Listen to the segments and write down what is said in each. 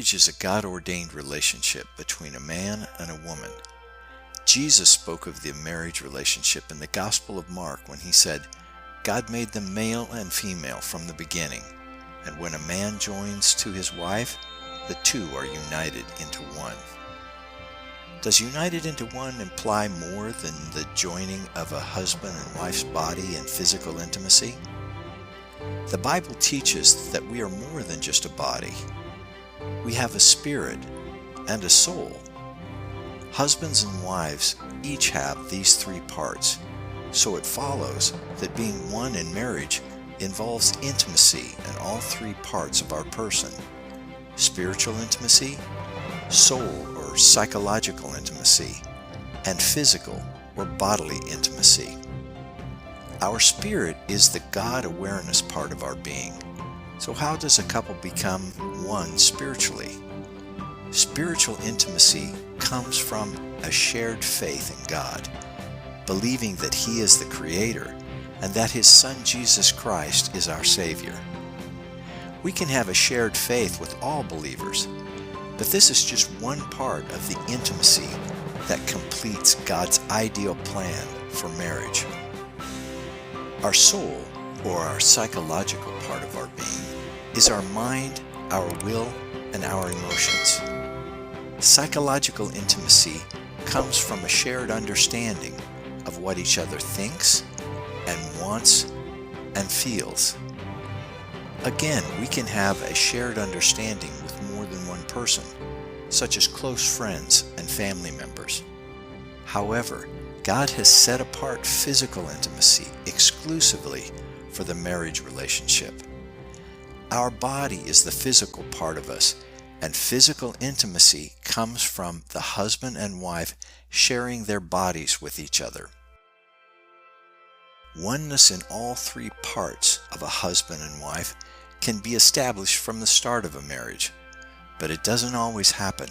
Marriage is a God-ordained relationship between a man and a woman. Jesus spoke of the marriage relationship in the Gospel of Mark when he said, "God made them male and female from the beginning, and when a man joins to his wife, the two are united into one." Does united into one imply more than the joining of a husband and wife's body in physical intimacy? The Bible teaches that we are more than just a body. We have a spirit and a soul. Husbands and wives each have these three parts, so it follows that being one in marriage involves intimacy in all three parts of our person: spiritual intimacy, soul or psychological intimacy, and physical or bodily intimacy. Our spirit is the God awareness part of our being. So how does a couple become one spiritually? Spiritual intimacy comes from a shared faith in God, believing that He is the Creator and that His Son Jesus Christ is our Savior. We can have a shared faith with all believers, but this is just one part of the intimacy that completes God's ideal plan for marriage. Our soul, or our psychological part of our being, is our mind, our will, and our emotions. Psychological intimacy comes from a shared understanding of what each other thinks and wants and feels. Again, we can have a shared understanding with more than one person, such as close friends and family members. However, God has set apart physical intimacy exclusively for the marriage relationship. Our body is the physical part of us, and physical intimacy comes from the husband and wife sharing their bodies with each other. Oneness in all three parts of a husband and wife can be established from the start of a marriage, but it doesn't always happen.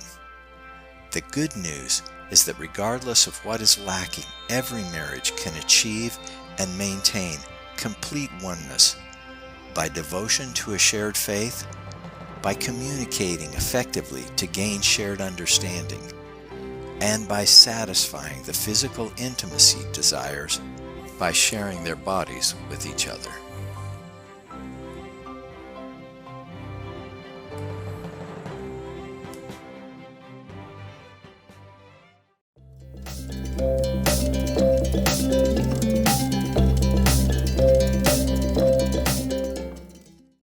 The good news is that regardless of what is lacking, every marriage can achieve and maintain complete oneness by devotion to a shared faith, by communicating effectively to gain shared understanding, and by satisfying the physical intimacy desires by sharing their bodies with each other.